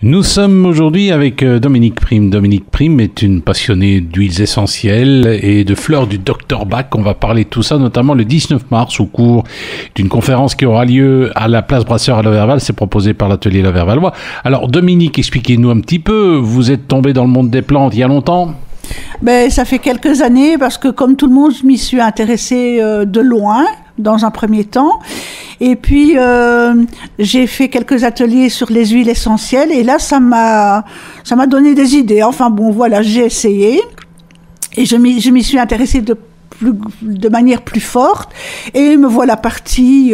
Nous sommes aujourd'hui avec Dominique Prime. Dominique Prime est une passionnée d'huiles essentielles et de fleurs du Dr Bach. On va parler de tout ça, notamment le 19 mars, au cours d'une conférence qui aura lieu à la place Brasseur à Loverval. C'est proposé par l'atelier Lovervalois. Alors Dominique, expliquez-nous un petit peu. Vous êtes tombé dans le monde des plantes il y a longtemps ? Ça fait quelques années parce que comme tout le monde, je m'y suis intéressée de loin dans un premier temps. Et puis, j'ai fait quelques ateliers sur les huiles essentielles et là, ça m'a donné des idées. Enfin bon, voilà, j'ai essayé et je m'y suis intéressée de manière plus forte et me voilà partie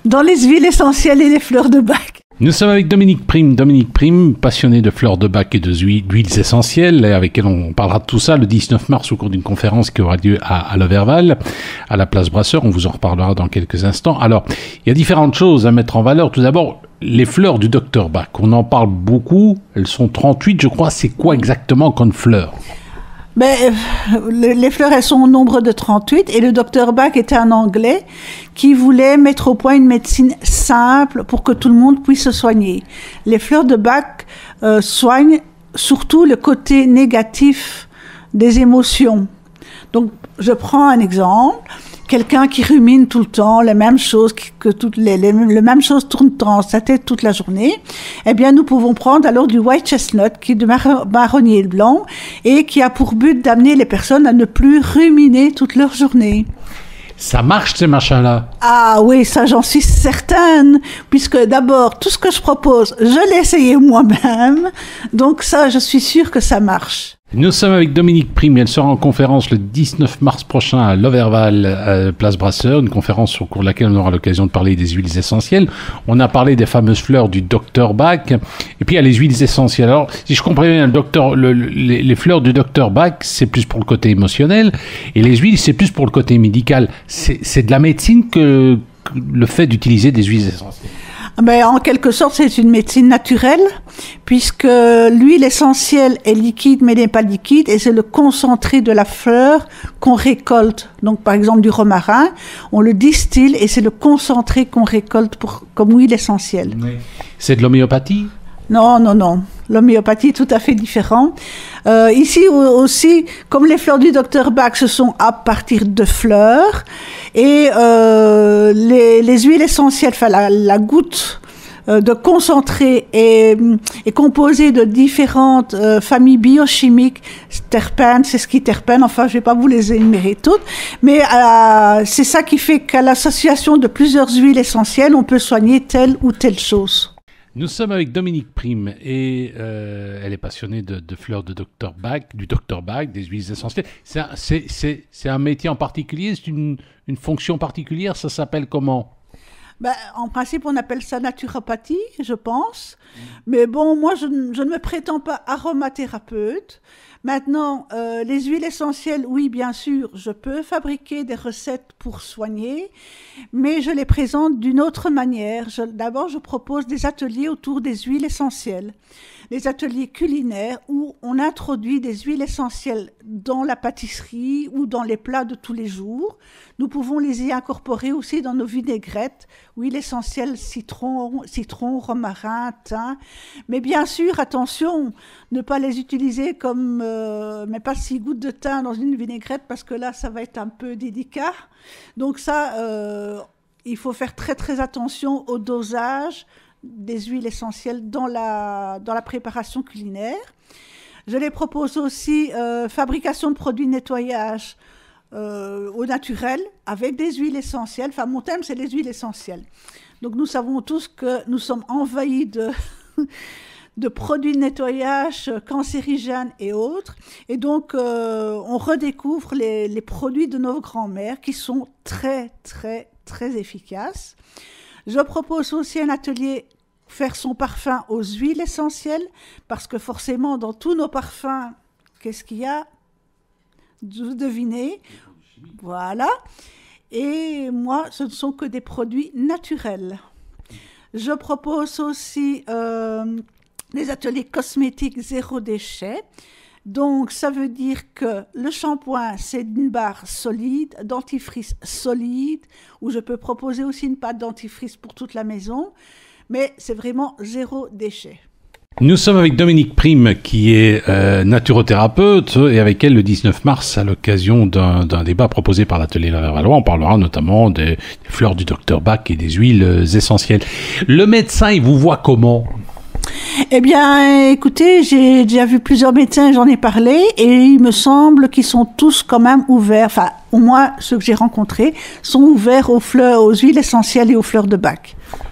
dans les huiles essentielles et les fleurs de Bach. Nous sommes avec Dominique Prime, passionné de fleurs de Bach et d'huiles essentielles, avec elle on parlera de tout ça le 19 mars au cours d'une conférence qui aura lieu à Loverval, à la place Brasseur. On vous en reparlera dans quelques instants. Alors, il y a différentes choses à mettre en valeur. Tout d'abord, les fleurs du Dr Bach. On en parle beaucoup. Elles sont 38, je crois. C'est quoi exactement comme fleurs ? Les fleurs, elles sont au nombre de 38 et le Dr Bach était un Anglais qui voulait mettre au point une médecine simple pour que tout le monde puisse se soigner. Les fleurs de Bach soignent surtout le côté négatif des émotions. Donc, je prends un exemple. Quelqu'un qui rumine tout le temps les mêmes choses, les mêmes choses tournent dans sa tête toute la journée, eh bien, nous pouvons prendre alors du white chestnut, qui est de marronnier blanc, et qui a pour but d'amener les personnes à ne plus ruminer toute leur journée. Ça marche, ces machins-là? Ah oui, ça, j'en suis certaine, puisque d'abord, tout ce que je propose, je l'ai essayé moi-même, donc ça, je suis sûre que ça marche. Nous sommes avec Dominique Prime. Elle sera en conférence le 19 mars prochain à Loverval, place Brasseur, une conférence au cours de laquelle on aura l'occasion de parler des huiles essentielles. On a parlé des fameuses fleurs du Dr Bach, et puis il y a les huiles essentielles. Alors, si je comprends bien, les fleurs du Dr Bach, c'est plus pour le côté émotionnel, et les huiles, c'est plus pour le côté médical. C'est de la médecine que le fait d'utiliser des huiles essentielles. En quelque sorte, c'est une médecine naturelle, puisque l'huile essentielle est liquide, mais n'est pas liquide, et c'est le concentré de la fleur qu'on récolte. Donc, par exemple, du romarin, on le distille, et c'est le concentré qu'on récolte comme huile essentielle. Oui. C'est de l'homéopathie ? Non. L'homéopathie est tout à fait différent. Ici aussi, comme les fleurs du Dr Bach, ce sont à partir de fleurs. Et les huiles essentielles, enfin la goutte de concentré est composée de différentes familles biochimiques, terpènes, sesquiterpènes, enfin je vais pas vous les énumérer toutes, mais c'est ça qui fait qu'à l'association de plusieurs huiles essentielles, on peut soigner telle ou telle chose. Nous sommes avec Dominique Prime et elle est passionnée de fleurs du Dr Bach, des huiles essentielles. C'est un métier en particulier, c'est une fonction particulière, ça s'appelle comment ? En principe, on appelle ça naturopathie, je pense. Mais bon, moi, je ne me prétends pas aromathérapeute. Maintenant, les huiles essentielles, oui, bien sûr, je peux fabriquer des recettes pour soigner, mais je les présente d'une autre manière. D'abord, je propose des ateliers autour des huiles essentielles. Les ateliers culinaires où on introduit des huiles essentielles dans la pâtisserie ou dans les plats de tous les jours. Nous pouvons les y incorporer aussi dans nos vinaigrettes, huiles essentielles citron, romarin, thym. Mais bien sûr, attention, ne pas les utiliser comme, mais pas 6 gouttes de thym dans une vinaigrette parce que là, ça va être un peu délicat. Donc ça, il faut faire très très attention au dosage des huiles essentielles dans la préparation culinaire. Je les propose aussi fabrication de produits de nettoyage au naturel avec des huiles essentielles. Enfin, mon thème, c'est les huiles essentielles. Donc, nous savons tous que nous sommes envahis de produits de nettoyage cancérigènes et autres. Et donc, on redécouvre les produits de nos grands-mères qui sont très, très, très efficaces. Je propose aussi un atelier faire son parfum aux huiles essentielles, parce que forcément, dans tous nos parfums, qu'est-ce qu'il y a ? Vous devinez. Voilà. Et moi, ce ne sont que des produits naturels. Je propose aussi des ateliers cosmétiques zéro déchet. Donc, ça veut dire que le shampoing, c'est une barre solide, dentifrice solide, où je peux proposer aussi une pâte dentifrice pour toute la maison, mais c'est vraiment zéro déchet. Nous sommes avec Dominique Prime, qui est naturothérapeute, et avec elle, le 19 mars, à l'occasion d'un débat proposé par l'atelier Valois, on parlera notamment des fleurs du Dr Bach et des huiles essentielles. Le médecin, il vous voit comment ? Eh bien, écoutez, j'ai déjà vu plusieurs médecins, j'en ai parlé, et il me semble qu'ils sont tous quand même ouverts, enfin, au moins ceux que j'ai rencontrés, sont ouverts aux fleurs, aux huiles essentielles et aux fleurs de Bach.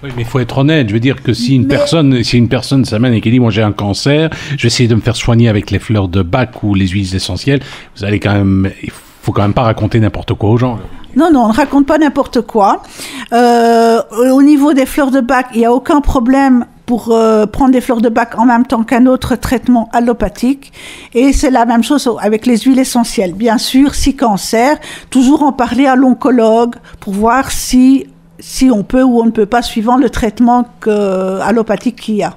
Oui, mais il faut être honnête. Je veux dire que si une personne s'amène et qui dit, moi j'ai un cancer, je vais essayer de me faire soigner avec les fleurs de Bach ou les huiles essentielles, vous allez quand même, il faut quand même pas raconter n'importe quoi aux gens. Non, on ne raconte pas n'importe quoi. Au niveau des fleurs de Bach, il n'y a aucun problème pour prendre des fleurs de Bach en même temps qu'un autre traitement allopathique. Et c'est la même chose avec les huiles essentielles. Bien sûr, si cancer, toujours en parler à l'oncologue pour voir si on peut ou on ne peut pas, suivant le traitement allopathique qu'il y a.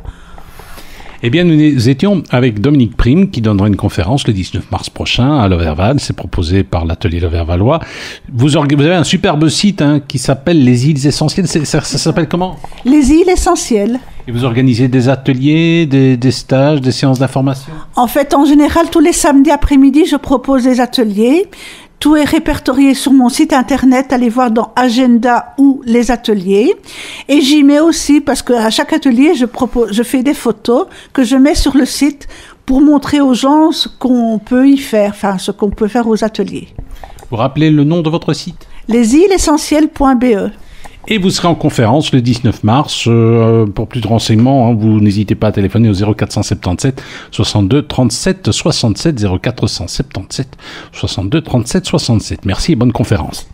Eh bien, nous étions avec Dominique Prime, qui donnera une conférence le 19 mars prochain à Loverval. C'est proposé par l'atelier Lovervalois. Vous avez un superbe site qui s'appelle Les Huiles Essentielles. Ça s'appelle comment ? Les Huiles Essentielles. Et vous organisez des ateliers, des stages, des séances d'information ? En fait, en général, tous les samedis après-midi, je propose des ateliers. Tout est répertorié sur mon site internet. Allez voir dans Agenda ou les ateliers. Et j'y mets aussi, parce qu'à chaque atelier, je fais des photos que je mets sur le site pour montrer aux gens ce qu'on peut y faire, enfin, ce qu'on peut faire aux ateliers. Vous rappelez le nom de votre site ? leshuilesessentielles.be. Et vous serez en conférence le 19 mars. Pour plus de renseignements, vous n'hésitez pas à téléphoner au 0477 62 37 67 0477 62 37 67. Merci et bonne conférence.